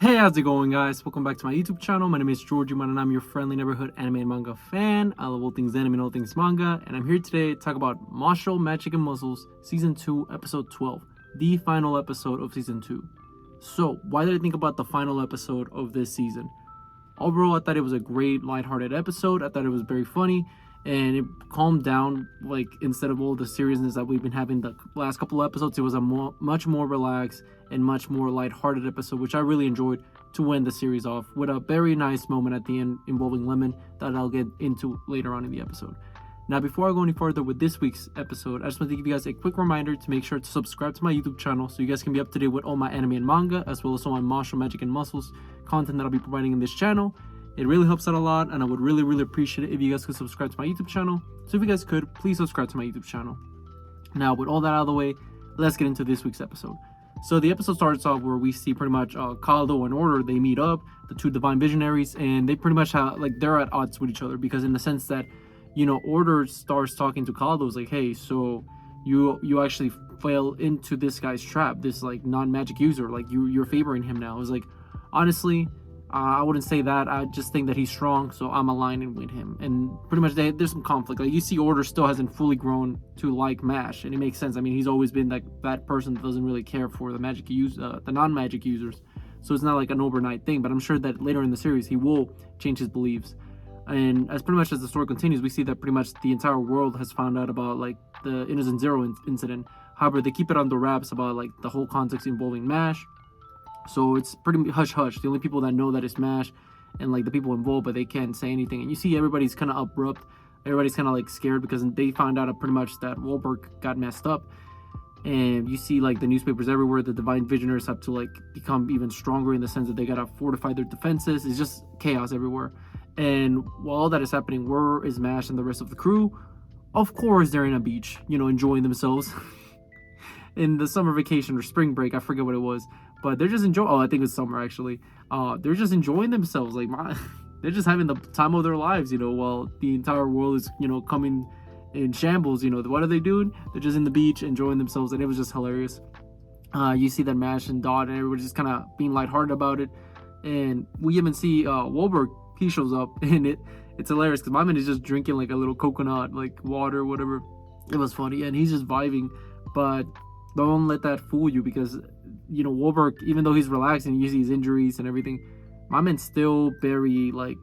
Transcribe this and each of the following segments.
Hey, how's it going, guys? Welcome back to my YouTube channel. My name is Georgie Man, and I'm your friendly neighborhood anime and manga fan. I love all things anime and all things manga, and I'm here today to talk about Mashle, Magic and Muscles, Season 2, Episode 12, the final episode of Season 2. So, why did I think about the final episode of this season? Overall, I thought it was a great, lighthearted episode. I thought it was very funny, and it calmed down, like, instead of all the seriousness that we've been having the last couple of episodes. It was a much more relaxed and much more lighthearted episode, which I really enjoyed to end the series off with a very nice moment at the end involving Lemon that I'll get into later on in the episode. Now, before I go any further with this week's episode, I just want to give you guys a quick reminder to make sure to subscribe to my YouTube channel so you guys can be up to date with all my anime and manga, as well as all my Mashle, Magic and Muscles content that I'll be providing in this channel. It really helps out a lot, and I would really appreciate it if you guys could subscribe to my YouTube channel. So if you guys could, please subscribe to my YouTube channel. Now, with all that out of the way, let's get into this week's episode. So the episode starts off where we see pretty much Kaldo and Order. They meet up, the two divine visionaries, and they pretty much have, like, they're at odds with each other, because in the sense that, you know, Order starts talking to Kaldo, is like, hey, so you actually fell into this guy's trap, this, like, non-magic user, like, you're favoring him now. It's like, honestly, I wouldn't say that. I just think that he's strong, so I'm aligning with him. And pretty much there's some conflict. Like, you see Order still hasn't fully grown to like Mash, and it makes sense. I mean, he's always been that person that doesn't really care for the non-magic users. So it's not like an overnight thing, but I'm sure that later in the series he will change his beliefs. And as pretty much as the story continues, we see that pretty much the entire world has found out about, like, the Innocent Zero incident. However, they keep it under wraps about, like, the whole context involving Mash. So it's pretty hush-hush. The only people that know that is Mash and, like, the people involved, but they can't say anything. And you see everybody's kind of abrupt. Everybody's kind of, like, scared because they found out pretty much that Wahlberg got messed up. And you see, like, the newspapers everywhere. The Divine Visionaries have to, like, become even stronger in the sense that they gotta fortify their defenses. It's just chaos everywhere. And while all that is happening, where is Mash and the rest of the crew? Of course, they're in a beach, you know, enjoying themselves. In the summer vacation or spring break, I forget what it was, but they're just enjoying. Oh, I think it's summer actually. They're just enjoying themselves, like, they're just having the time of their lives, you know, while the entire world is, you know, coming in shambles. You know, what are they doing? They're just in the beach enjoying themselves, and it was just hilarious. You see that Mash and Dot and everybody just kind of being lighthearted about it, and we even see Wahlberg. He shows up, and it's hilarious because my man is just drinking, like, a little coconut, like, water, whatever. It was funny, and he's just vibing, but don't let that fool you, because, you know, Wahlberg, even though he's relaxing, you see his injuries and everything, my man's still very, like,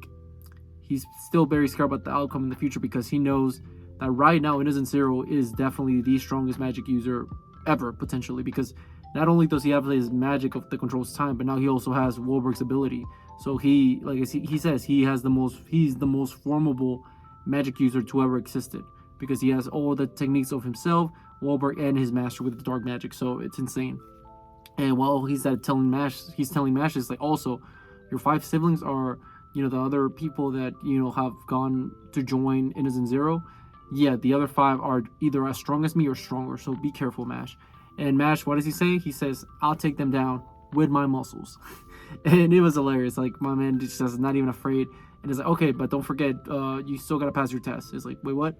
he's still very scared about the outcome in the future, because he knows that right now Innocent Zero is definitely the strongest magic user ever, potentially, because not only does he have his magic of the controls time, but now he also has Wahlberg's ability. So he, like he says, he's the most formidable magic user to ever existed, because he has all the techniques of himself, Wahlberg, and his master with the dark magic. So it's insane. And while he's telling Mash, it's like, also, your 5 siblings are, you know, the other people that, you know, have gone to join Innocent Zero. Yeah, the other 5 are either as strong as me or stronger. So be careful, Mash. And Mash, what does he say? He says, I'll take them down with my muscles. And it was hilarious. Like, my man just says, not even afraid. And it's like, okay, but don't forget, you still gotta pass your test. It's like, wait, what?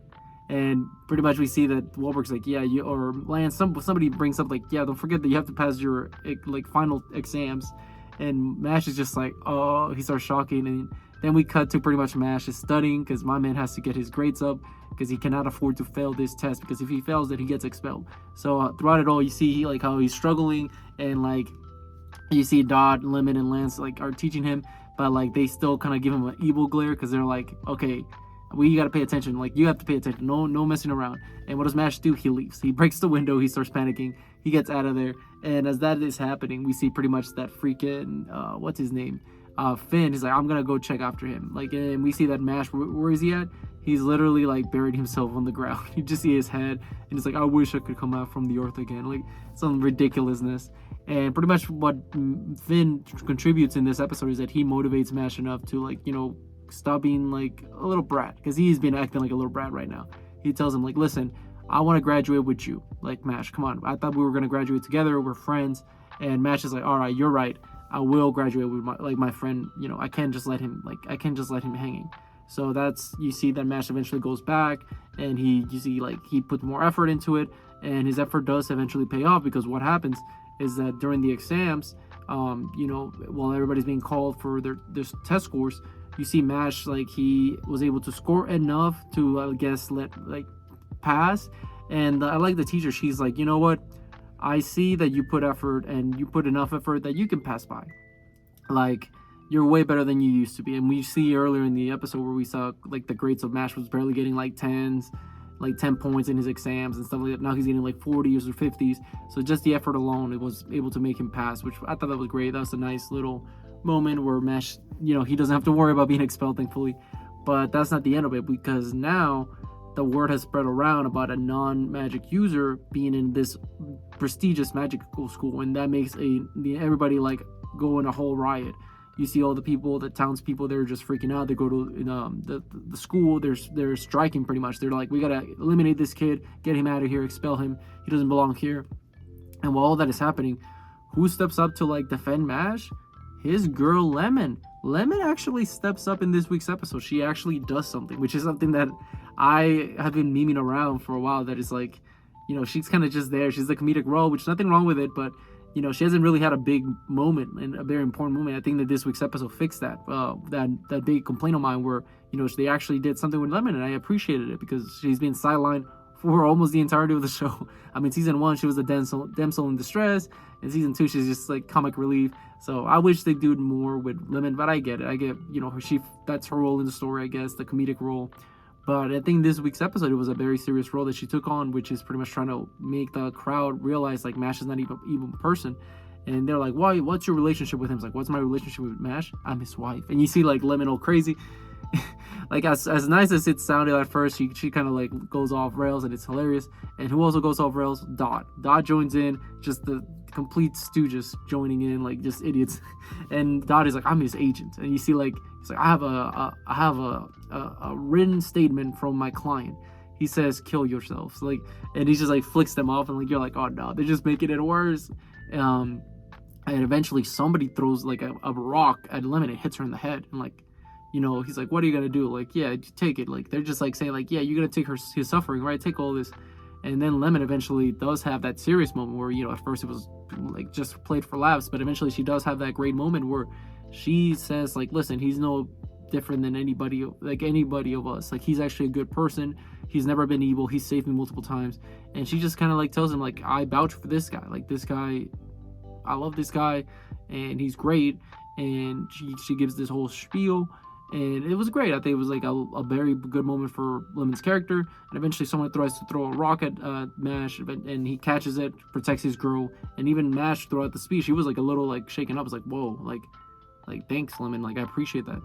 And pretty much we see that Wahlberg's like, yeah, or Lance, somebody brings up, like, yeah, don't forget that you have to pass your, like, final exams. And Mash is just like, oh, he starts shocking. And then we cut to pretty much Mash is studying, because my man has to get his grades up, because he cannot afford to fail this test, because if he fails it, he gets expelled. So throughout it all, you see like how he's struggling, and, like, you see Dot, Lemon, and Lance, like, are teaching him, but, like, they still kind of give him an evil glare, because they're like, okay, we gotta pay attention. Like, you have to pay attention. No messing around. And what does Mash do? He leaves. He breaks the window. He starts panicking. He gets out of there. And as that is happening, we see pretty much that freaking what's his name? Finn. He's like, I'm gonna go check after him. Like, and we see that Mash. Where is he at? He's literally, like, buried himself on the ground. You just see his head, and it's like, I wish I could come out from the earth again. Like, some ridiculousness. And pretty much what Finn contributes in this episode is that he motivates Mash enough to, like, you know, stop being like a little brat, because he's been acting like a little brat right now. He tells him, like, listen, I want to graduate with you. Like, Mash, come on, I thought we were going to graduate together, we're friends. And Mash is like, all right, you're right, I will graduate with my friend. You know, I can't just let him hanging. So that's, you see that Mash eventually goes back, and you see, like, he puts more effort into it, and his effort does eventually pay off, because what happens is that during the exams, while everybody's being called for their test scores, you see Mash, like, he was able to score enough to, I guess, let, like, pass. And I like the teacher. She's like, you know what? I see that you put effort and you put enough effort that you can pass by. Like, you're way better than you used to be. And we see earlier in the episode where we saw, like, the grades of Mash was barely getting, like, 10s, like 10 points in his exams and stuff like that. Now he's getting, like, 40s or 50s. So just the effort alone, it was able to make him pass, which I thought that was great. That was a nice little moment where Mash, he doesn't have to worry about being expelled, thankfully. But that's not the end of it, because now the word has spread around about a non-magic user being in this prestigious magical school, and that makes everybody, like, go in a whole riot. You see all the people, the townspeople, they're just freaking out. They go to the school. They're striking pretty much. They're like, we gotta eliminate this kid, get him out of here, expel him. He doesn't belong here. And while all that is happening, who steps up to, like, defend Mash? His girl Lemon. Lemon actually steps up in this week's episode. She actually does something, which is something that I have been memeing around for a while. That is like, she's kind of just there. She's the comedic role, which is nothing wrong with it, but she hasn't really had a big moment and a very important moment. I think that this week's episode fixed that that big complaint of mine where they actually did something with Lemon, and I appreciated it because she's been sidelined for almost the entirety of the show. I mean, season 1 she was the damsel in distress, and season 2 she's just like comic relief. So I wish they do more with Lemon, but I get it. I get that's her role in the story, I guess, the comedic role. But I think this week's episode, it was a very serious role that she took on, which is pretty much trying to make the crowd realize, like, Mash is not even an evil person. And they're like, why? What's your relationship with him? It's like, what's my relationship with Mash? I'm his wife. And you see, like, Lemon all crazy. Like, as nice as it sounded at first, she kind of, like, goes off rails, and it's hilarious. And who also goes off rails? Dot joins in, just the complete stooges joining in, like, just idiots. And Dot is like, I'm his agent. And you see, like, he's like, I have a written statement from my client. He says, kill yourselves. Like, and he just, like, flicks them off, and, like, you're like, oh no, they're just making it worse. And eventually somebody throws, like, a rock at Lemon and hits her in the head, and, like, he's like, what are you gonna do? Like, yeah, take it. Like, they're just, like, saying, like, yeah, you're gonna take his suffering, right? Take all this. And then Lemon eventually does have that serious moment where, at first it was, like, just played for laughs, but eventually she does have that great moment where she says, like, listen, he's no different than anybody of us. Like, he's actually a good person. He's never been evil. He's saved me multiple times. And she just kind of, like, tells him, like, I vouch for this guy. Like, this guy, I love this guy, and he's great. And she gives this whole spiel, and it was great. I think it was, like, a very good moment for Lemon's character. And eventually someone tries to throw a rock at Mash, and he catches it, protects his girl. And even Mash, throughout the speech, he was, like, a little, like, shaken up. It's like, whoa, like thanks, Lemon, like, I appreciate that.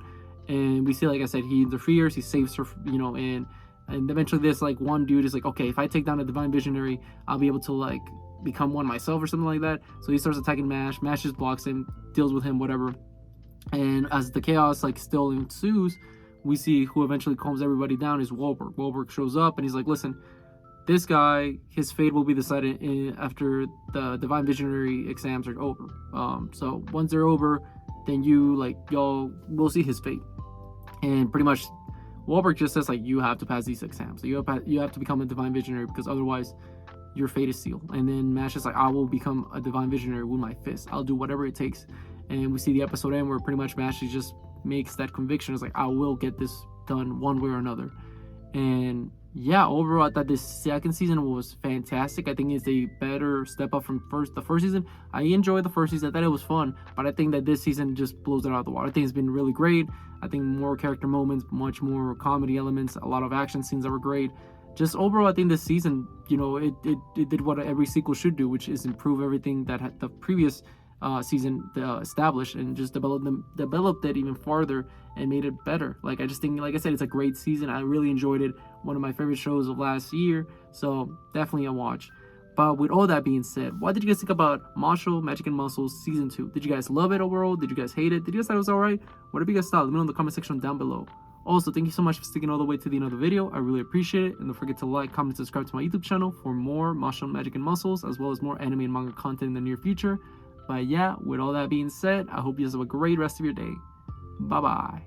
And we see, like I said, he interferes, he saves her, and eventually this, like, one dude is like, okay, if I take down a divine visionary, I'll be able to, like, become one myself or something like that. So he starts attacking Mash just blocks him, deals with him, whatever. And as the chaos, like, still ensues, we see who eventually calms everybody down is Wahlberg. Wahlberg shows up, and he's like, listen, this guy, his fate will be decided after the divine visionary exams are over. So once they're over, then y'all will see his fate. And pretty much Wahlberg just says, like, you have to pass these exams. So you have to become a divine visionary, because otherwise your fate is sealed. And then Mash is like, I will become a divine visionary with my fist. I'll do whatever it takes. And we see the episode end where pretty much Mash just makes that conviction. It's like, I will get this done one way or another. And yeah, overall, I thought this second season was fantastic. I think it's a better step up from the first season. I enjoyed the first season. I thought it was fun, but I think that this season just blows it out of the water. I think it's been really great. I think more character moments, much more comedy elements, a lot of action scenes that were great. Just overall, I think this season, it did what every sequel should do, which is improve everything that the previous season established, and just developed it even farther and made it better. Like, I just think, like I said, it's a great season. I really enjoyed it. One of my favorite shows of last year, so definitely a watch. But with all that being said, what did you guys think about Mashle, Magic and Muscles Season 2? Did you guys love it overall? Did you guys hate it? Did you guys thought it was alright? Whatever you guys thought, let me know in the comment section down below. Also, thank you so much for sticking all the way to the end of the video. I really appreciate it. And don't forget to like, comment, subscribe to my YouTube channel for more Mashle, Magic and Muscles, as well as more anime and manga content in the near future. But yeah, with all that being said, I hope you guys have a great rest of your day. Bye-bye.